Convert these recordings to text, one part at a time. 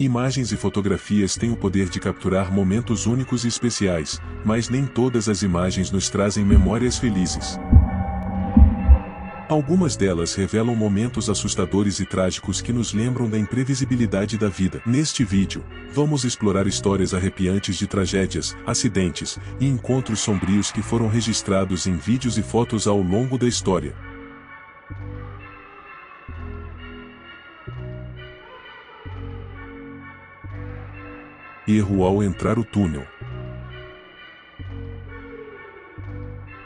Imagens e fotografias têm o poder de capturar momentos únicos e especiais, mas nem todas as imagens nos trazem memórias felizes. Algumas delas revelam momentos assustadores e trágicos que nos lembram da imprevisibilidade da vida. Neste vídeo, vamos explorar histórias arrepiantes de tragédias, acidentes e encontros sombrios que foram registrados em vídeos e fotos ao longo da história. Erro ao entrar o túnel.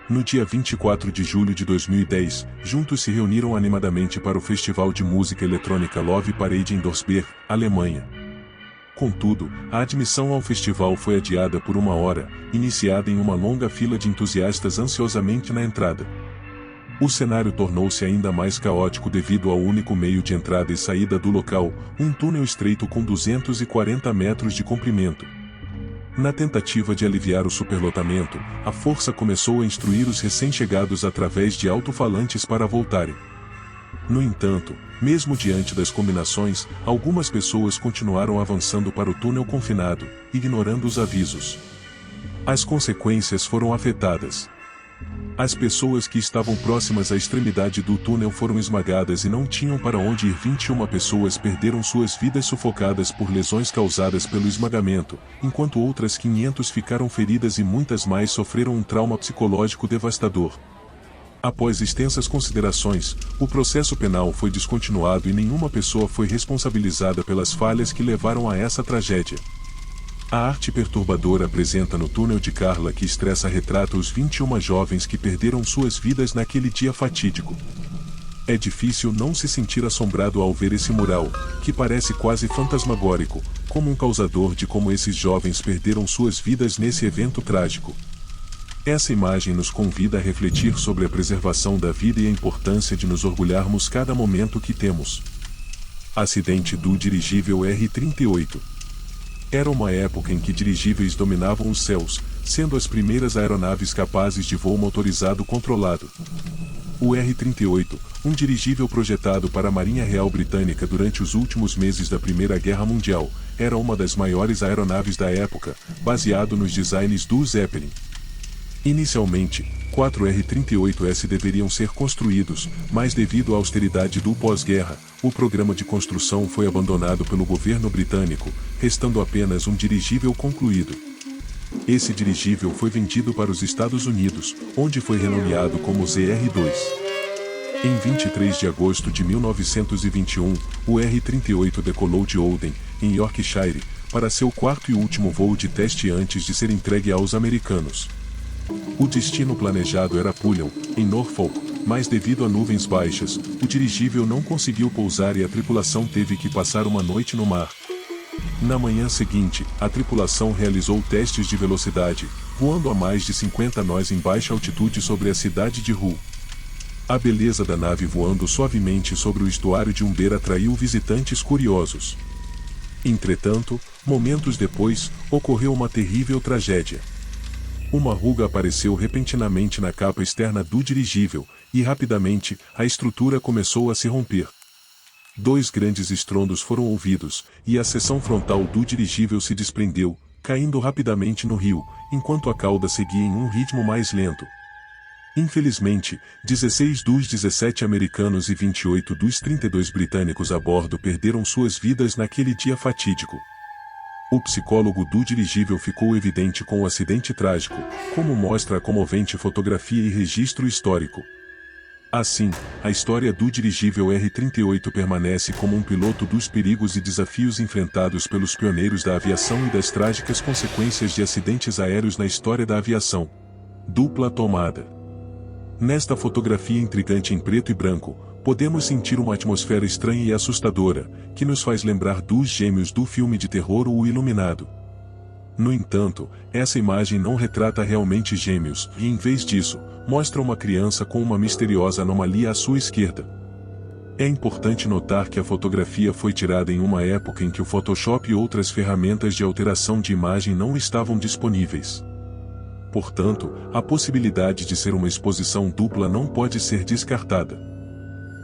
No dia 24 de julho de 2010, juntos se reuniram animadamente para o festival de música eletrônica Love Parade em Dorsberg, Alemanha. Contudo, a admissão ao festival foi adiada por 1 hora, iniciada em uma longa fila de entusiastas ansiosamente na entrada. O cenário tornou-se ainda mais caótico devido ao único meio de entrada e saída do local, um túnel estreito com 240 metros de comprimento. Na tentativa de aliviar o superlotamento, a força começou a instruir os recém-chegados através de alto-falantes para voltarem. No entanto, mesmo diante das combinações, algumas pessoas continuaram avançando para o túnel confinado, ignorando os avisos. As consequências foram afetadas. As pessoas que estavam próximas à extremidade do túnel foram esmagadas e não tinham para onde ir. 21 pessoas perderam suas vidas sufocadas por lesões causadas pelo esmagamento, enquanto outras 500 ficaram feridas e muitas mais sofreram um trauma psicológico devastador. Após extensas considerações, o processo penal foi descontinuado e nenhuma pessoa foi responsabilizada pelas falhas que levaram a essa tragédia. A arte perturbadora apresenta no túnel de Karla que estressa retrata os 21 jovens que perderam suas vidas naquele dia fatídico. É difícil não se sentir assombrado ao ver esse mural, que parece quase fantasmagórico, como um causador de como esses jovens perderam suas vidas nesse evento trágico. Essa imagem nos convida a refletir sobre a preservação da vida e a importância de nos orgulharmos cada momento que temos. Acidente do dirigível R-38. Era uma época em que dirigíveis dominavam os céus, sendo as primeiras aeronaves capazes de voo motorizado controlado. O R-38, um dirigível projetado para a Marinha Real Britânica durante os últimos meses da Primeira Guerra Mundial, era uma das maiores aeronaves da época, baseado nos designs do Zeppelin. Inicialmente, 4 R-38S deveriam ser construídos, mas devido à austeridade do pós-guerra, o programa de construção foi abandonado pelo governo britânico, restando apenas um dirigível concluído. Esse dirigível foi vendido para os Estados Unidos, onde foi renomeado como ZR-2. Em 23 de agosto de 1921, o R-38 decolou de Oldham, em Yorkshire, para seu quarto e último voo de teste antes de ser entregue aos americanos. O destino planejado era Pulham, em Norfolk, mas devido a nuvens baixas, o dirigível não conseguiu pousar e a tripulação teve que passar uma noite no mar. Na manhã seguinte, a tripulação realizou testes de velocidade, voando a mais de 50 nós em baixa altitude sobre a cidade de Hull. A beleza da nave voando suavemente sobre o estuário de Humber atraiu visitantes curiosos. Entretanto, momentos depois, ocorreu uma terrível tragédia. Uma ruga apareceu repentinamente na capa externa do dirigível, e rapidamente, a estrutura começou a se romper. 2 grandes estrondos foram ouvidos, e a seção frontal do dirigível se desprendeu, caindo rapidamente no rio, enquanto a cauda seguia em um ritmo mais lento. Infelizmente, 16 dos 17 americanos e 28 dos 32 britânicos a bordo perderam suas vidas naquele dia fatídico. O psicólogo do dirigível ficou evidente com o acidente trágico, como mostra a comovente fotografia e registro histórico. Assim, a história do dirigível R-38 permanece como um piloto dos perigos e desafios enfrentados pelos pioneiros da aviação e das trágicas consequências de acidentes aéreos na história da aviação. Dupla tomada. Nesta fotografia intrigante em preto e branco, podemos sentir uma atmosfera estranha e assustadora, que nos faz lembrar dos gêmeos do filme de terror O Iluminado. No entanto, essa imagem não retrata realmente gêmeos, e em vez disso, mostra uma criança com uma misteriosa anomalia à sua esquerda. É importante notar que a fotografia foi tirada em uma época em que o Photoshop e outras ferramentas de alteração de imagem não estavam disponíveis. Portanto, a possibilidade de ser uma exposição dupla não pode ser descartada.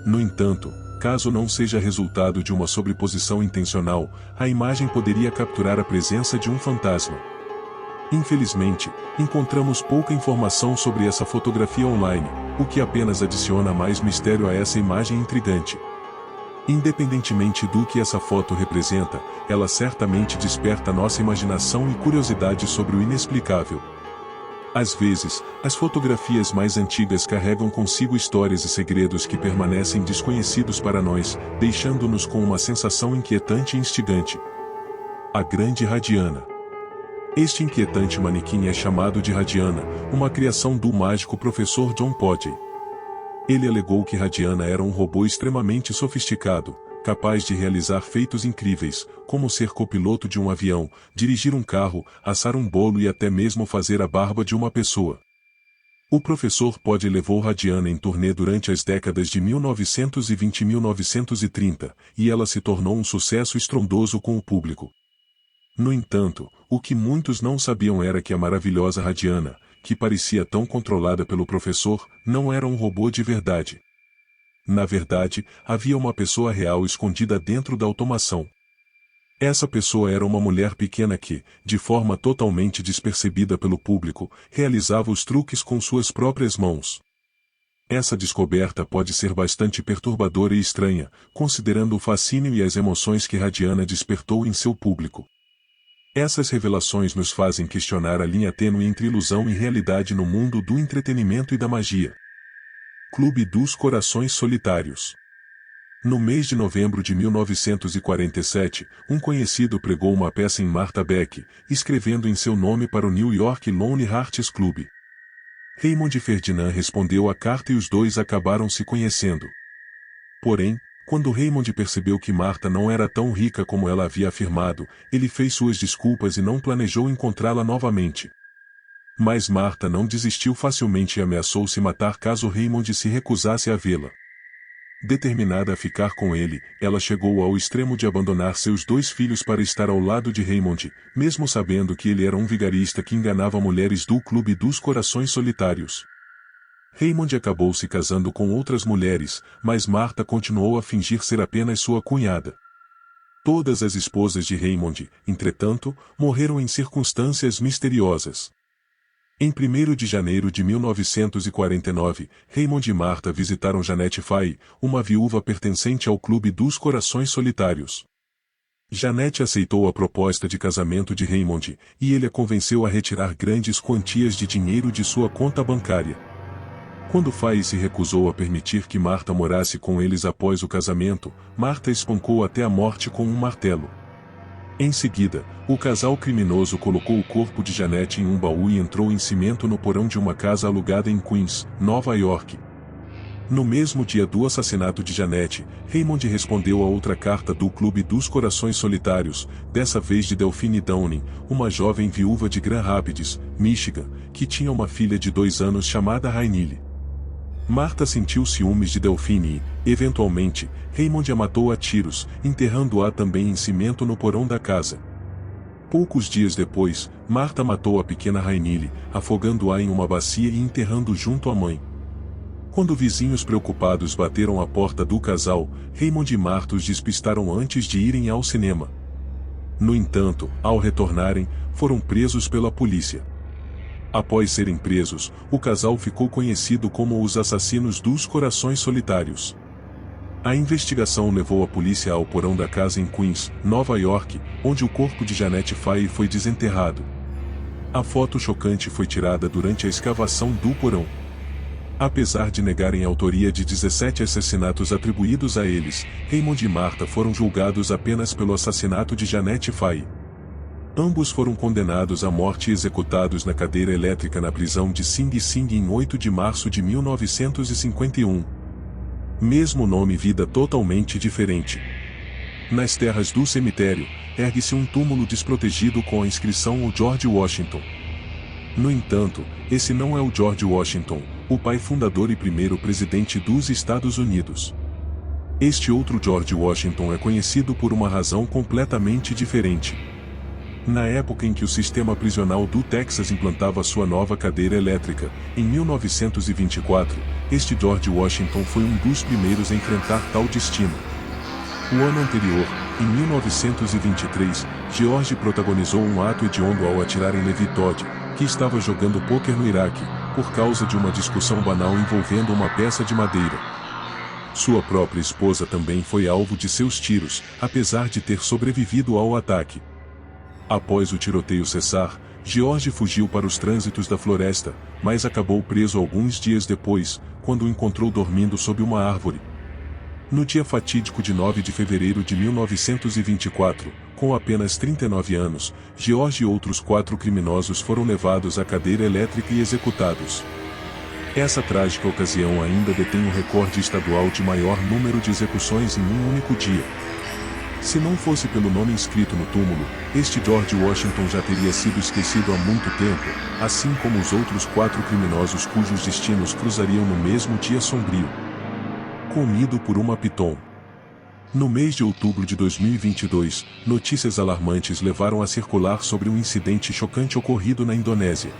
No entanto, Caso não seja resultado de uma sobreposição intencional, a imagem poderia capturar a presença de um fantasma. Infelizmente, encontramos pouca informação sobre essa fotografia online, o que apenas adiciona mais mistério a essa imagem intrigante. Independentemente do que essa foto representa, ela certamente desperta nossa imaginação e curiosidade sobre o inexplicável. Às vezes, as fotografias mais antigas carregam consigo histórias e segredos que permanecem desconhecidos para nós, deixando-nos com uma sensação inquietante e instigante. A Grande Radiana. Este inquietante manequim é chamado de Radiana, uma criação do mágico professor John Podgey. Ele alegou que Radiana era um robô extremamente sofisticado, capaz de realizar feitos incríveis, como ser copiloto de um avião, dirigir um carro, assar um bolo e até mesmo fazer a barba de uma pessoa. O professor Podgey levou Radiana em turnê durante as décadas de 1920 e 1930, e ela se tornou um sucesso estrondoso com o público. No entanto, o que muitos não sabiam era que a maravilhosa Radiana, que parecia tão controlada pelo professor, não era um robô de verdade. Na verdade, havia uma pessoa real escondida dentro da automação. Essa pessoa era uma mulher pequena que, de forma totalmente despercebida pelo público, realizava os truques com suas próprias mãos. Essa descoberta pode ser bastante perturbadora e estranha, considerando o fascínio e as emoções que Radiana despertou em seu público. Essas revelações nos fazem questionar a linha tênue entre ilusão e realidade no mundo do entretenimento e da magia. Clube dos Corações Solitários. No mês de novembro de 1947, um conhecido pregou uma peça em Martha Beck, escrevendo em seu nome para o New York Lonely Hearts Club. Raymond Ferdinand respondeu à carta e os dois acabaram se conhecendo. Porém, quando Raymond percebeu que Martha não era tão rica como ela havia afirmado, ele fez suas desculpas e não planejou encontrá-la novamente. Mas Martha não desistiu facilmente e ameaçou se matar caso Raymond se recusasse a vê-la. Determinada a ficar com ele, ela chegou ao extremo de abandonar seus 2 filhos para estar ao lado de Raymond, mesmo sabendo que ele era um vigarista que enganava mulheres do Clube dos Corações Solitários. Raymond acabou se casando com outras mulheres, mas Martha continuou a fingir ser apenas sua cunhada. Todas as esposas de Raymond, entretanto, morreram em circunstâncias misteriosas. Em 1º de janeiro de 1949, Raymond e Martha visitaram Jeanette Fay, uma viúva pertencente ao Clube dos Corações Solitários. Jeanette aceitou a proposta de casamento de Raymond, e ele a convenceu a retirar grandes quantias de dinheiro de sua conta bancária. Quando Fay se recusou a permitir que Martha morasse com eles após o casamento, Martha espancou até a morte com um martelo. Em seguida, o casal criminoso colocou o corpo de Jeanette em um baú e entrou em cimento no porão de uma casa alugada em Queens, Nova York. No mesmo dia do assassinato de Jeanette, Raymond respondeu a outra carta do Clube dos Corações Solitários, dessa vez de Delphine Downing, uma jovem viúva de Grand Rapids, Michigan, que tinha uma filha de 2 anos chamada Rainille. Martha sentiu ciúmes de Delphine e, eventualmente, Raymond a matou a tiros, enterrando-a também em cimento no porão da casa. Poucos dias depois, Martha matou a pequena Rainille, afogando-a em uma bacia e enterrando junto à mãe. Quando vizinhos preocupados bateram à porta do casal, Raymond e Martha os despistaram antes de irem ao cinema. No entanto, ao retornarem, foram presos pela polícia. Após serem presos, o casal ficou conhecido como os assassinos dos corações solitários. A investigação levou a polícia ao porão da casa em Queens, Nova York, onde o corpo de Jeanette Fay foi desenterrado. A foto chocante foi tirada durante a escavação do porão. Apesar de negarem a autoria de 17 assassinatos atribuídos a eles, Raymond e Martha foram julgados apenas pelo assassinato de Jeanette Fay. Ambos foram condenados à morte e executados na cadeira elétrica na prisão de Sing Sing em 8 de março de 1951. Mesmo nome e vida totalmente diferente. Nas terras do cemitério, ergue-se um túmulo desprotegido com a inscrição O George Washington. No entanto, esse não é o George Washington, o pai fundador e primeiro presidente dos Estados Unidos. Este outro George Washington é conhecido por uma razão completamente diferente. Na época em que o sistema prisional do Texas implantava sua nova cadeira elétrica, em 1924, este George Washington foi um dos primeiros a enfrentar tal destino. O ano anterior, em 1923, George protagonizou um ato hediondo ao atirar em Levi Todd, que estava jogando pôquer no Iraque, por causa de uma discussão banal envolvendo uma peça de madeira. Sua própria esposa também foi alvo de seus tiros, apesar de ter sobrevivido ao ataque. Após o tiroteio cessar, George fugiu para os trânsitos da floresta, mas acabou preso alguns dias depois, quando o encontrou dormindo sob uma árvore. No dia fatídico de 9 de fevereiro de 1924, com apenas 39 anos, George e outros 4 criminosos foram levados à cadeira elétrica e executados. Essa trágica ocasião ainda detém o recorde estadual de maior número de execuções em um único dia. Se não fosse pelo nome inscrito no túmulo, este George Washington já teria sido esquecido há muito tempo, assim como os outros 4 criminosos cujos destinos cruzariam no mesmo dia sombrio. Comido por uma piton. No mês de outubro de 2022, notícias alarmantes levaram a circular sobre um incidente chocante ocorrido na Indonésia.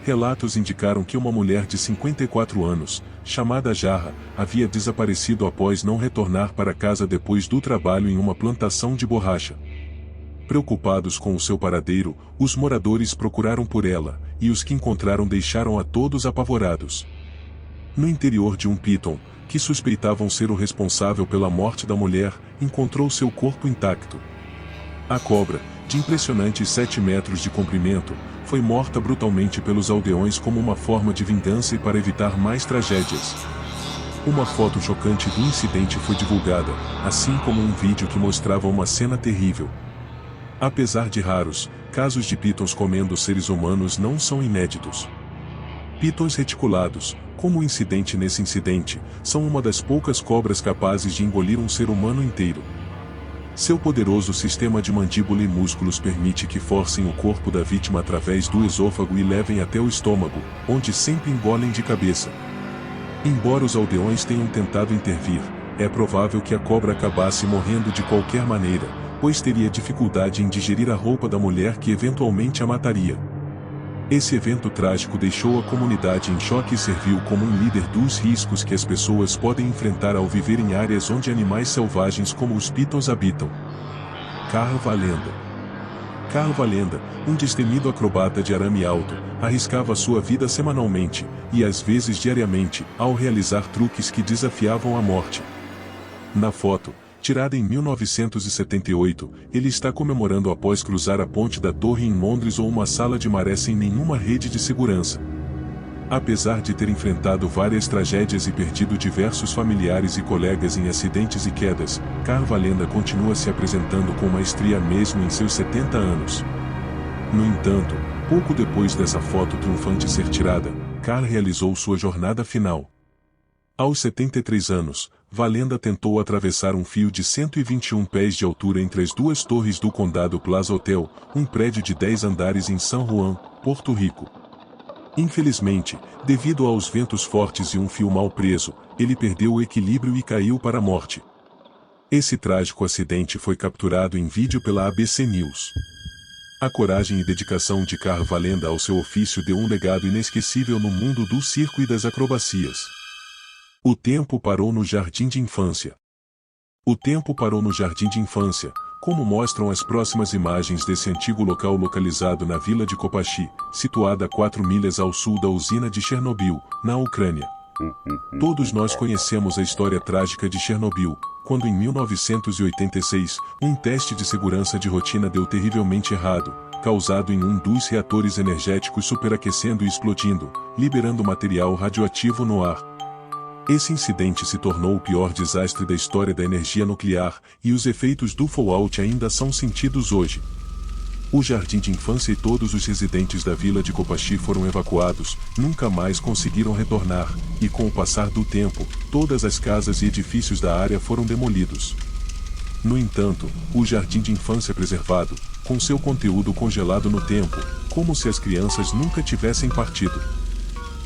Relatos indicaram que uma mulher de 54 anos, chamada Jarrah, havia desaparecido após não retornar para casa depois do trabalho em uma plantação de borracha. Preocupados com o seu paradeiro, os moradores procuraram por ela, e os que encontraram deixaram a todos apavorados. No interior de um piton, que suspeitavam ser o responsável pela morte da mulher, encontrou seu corpo intacto. A cobra, de impressionantes 7 metros de comprimento, foi morta brutalmente pelos aldeões como uma forma de vingança e para evitar mais tragédias. Uma foto chocante do incidente foi divulgada, assim como um vídeo que mostrava uma cena terrível. Apesar de raros, casos de pitons comendo seres humanos não são inéditos. Pitons reticulados, como o incidente nesse incidente, são uma das poucas cobras capazes de engolir um ser humano inteiro. Seu poderoso sistema de mandíbula e músculos permite que forcem o corpo da vítima através do esôfago e levem até o estômago, onde sempre engolem de cabeça. Embora os aldeões tenham tentado intervir, é provável que a cobra acabasse morrendo de qualquer maneira, pois teria dificuldade em digerir a roupa da mulher que eventualmente a mataria. Esse evento trágico deixou a comunidade em choque e serviu como um líder dos riscos que as pessoas podem enfrentar ao viver em áreas onde animais selvagens como os pitons habitam. Carl Valenda. Carl Valenda, um destemido acrobata de arame alto, arriscava sua vida semanalmente, e às vezes diariamente, ao realizar truques que desafiavam a morte. Na foto, tirada em 1978, ele está comemorando após cruzar a ponte da torre em Londres ou uma sala de maré sem nenhuma rede de segurança. Apesar de ter enfrentado várias tragédias e perdido diversos familiares e colegas em acidentes e quedas, Carl Valenda continua se apresentando com maestria mesmo em seus 70 anos. No entanto, pouco depois dessa foto triunfante ser tirada, Carl realizou sua jornada final. Aos 73 anos, Valenda tentou atravessar um fio de 121 pés de altura entre as 2 torres do Condado Plaza Hotel, um prédio de 10 andares em San Juan, Porto Rico. Infelizmente, devido aos ventos fortes e um fio mal preso, ele perdeu o equilíbrio e caiu para a morte. Esse trágico acidente foi capturado em vídeo pela ABC News. A coragem e dedicação de Carl Valenda ao seu ofício deu um legado inesquecível no mundo do circo e das acrobacias. O tempo parou no jardim de infância. O tempo parou no jardim de infância, como mostram as próximas imagens desse antigo local localizado na vila de Kopachi, situada a 4 milhas ao sul da usina de Chernobyl, na Ucrânia. Todos nós conhecemos a história trágica de Chernobyl, quando em 1986, um teste de segurança de rotina deu terrivelmente errado, causado em um dos reatores energéticos superaquecendo e explodindo, liberando material radioativo no ar. Esse incidente se tornou o pior desastre da história da energia nuclear, e os efeitos do fallout ainda são sentidos hoje. O jardim de infância e todos os residentes da vila de Kopachi foram evacuados, nunca mais conseguiram retornar, e com o passar do tempo, todas as casas e edifícios da área foram demolidos. No entanto, o jardim de infância é preservado, com seu conteúdo congelado no tempo, como se as crianças nunca tivessem partido.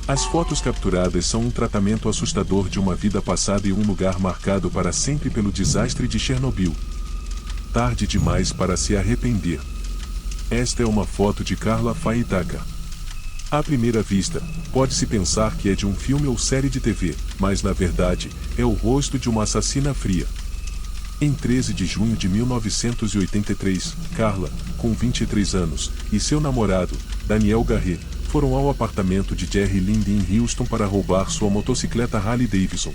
As fotos capturadas são um tratamento assustador de uma vida passada e um lugar marcado para sempre pelo desastre de Chernobyl. Tarde demais para se arrepender. Esta é uma foto de Carla Faye Tucker. À primeira vista, pode-se pensar que é de um filme ou série de TV, mas na verdade, é o rosto de uma assassina fria. Em 13 de junho de 1983, Carla, com 23 anos, e seu namorado, Daniel Garret, foram ao apartamento de Jerry Lynn em Houston para roubar sua motocicleta Harley Davidson.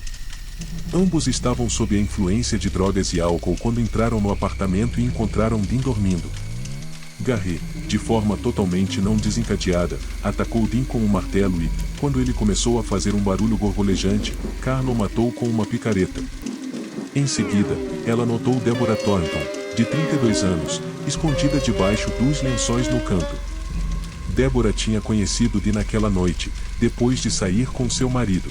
Ambos estavam sob a influência de drogas e álcool quando entraram no apartamento e encontraram Dean dormindo. Garret, de forma totalmente não desencadeada, atacou Dean com um martelo e, quando ele começou a fazer um barulho gorgolejante, Carla o matou com uma picareta. Em seguida, ela notou Deborah Thornton, de 32 anos, escondida debaixo dos lençóis no canto. Deborah tinha conhecido Dean naquela noite, depois de sair com seu marido.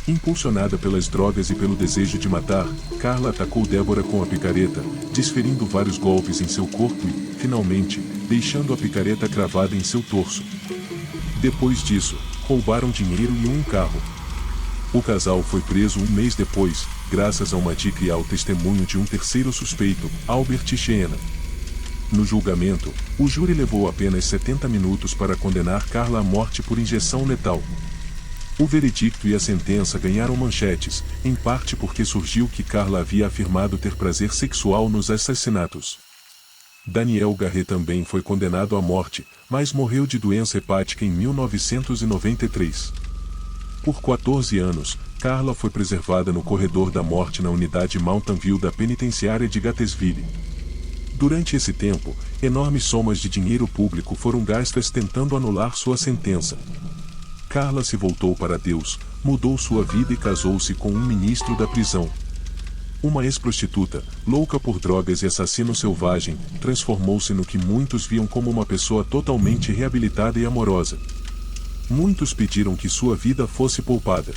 Impulsionada pelas drogas e pelo desejo de matar, Carla atacou Deborah com a picareta, desferindo vários golpes em seu corpo e, finalmente, deixando a picareta cravada em seu torso. Depois disso, roubaram dinheiro e um carro. O casal foi preso um mês depois, graças a uma dica e ao testemunho de um terceiro suspeito, Albert Sheehan. No julgamento, o júri levou apenas 70 minutos para condenar Carla à morte por injeção letal. O veredicto e a sentença ganharam manchetes, em parte porque surgiu que Carla havia afirmado ter prazer sexual nos assassinatos. Daniel Garret também foi condenado à morte, mas morreu de doença hepática em 1993. Por 14 anos, Carla foi preservada no corredor da morte na unidade Mountain View da penitenciária de Gatesville. Durante esse tempo, enormes somas de dinheiro público foram gastas tentando anular sua sentença. Carla se voltou para Deus, mudou sua vida e casou-se com um ministro da prisão. Uma ex-prostituta, louca por drogas e assassino selvagem, transformou-se no que muitos viam como uma pessoa totalmente reabilitada e amorosa. Muitos pediram que sua vida fosse poupada.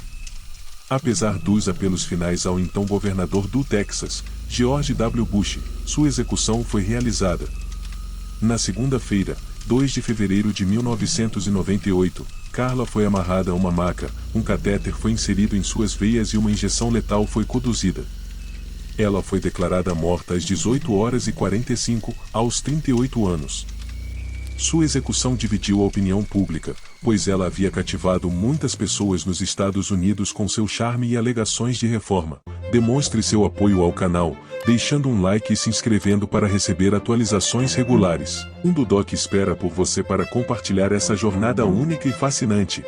Apesar dos apelos finais ao então governador do Texas, George W. Bush, sua execução foi realizada. Na segunda-feira, 2 de fevereiro de 1998, Carla foi amarrada a uma maca, um catéter foi inserido em suas veias e uma injeção letal foi conduzida. Ela foi declarada morta às 18h45, aos 38 anos. Sua execução dividiu a opinião pública, pois ela havia cativado muitas pessoas nos Estados Unidos com seu charme e alegações de reforma. Demonstre seu apoio ao canal, deixando um like e se inscrevendo para receber atualizações regulares. Um Dudoc espera por você para compartilhar essa jornada única e fascinante.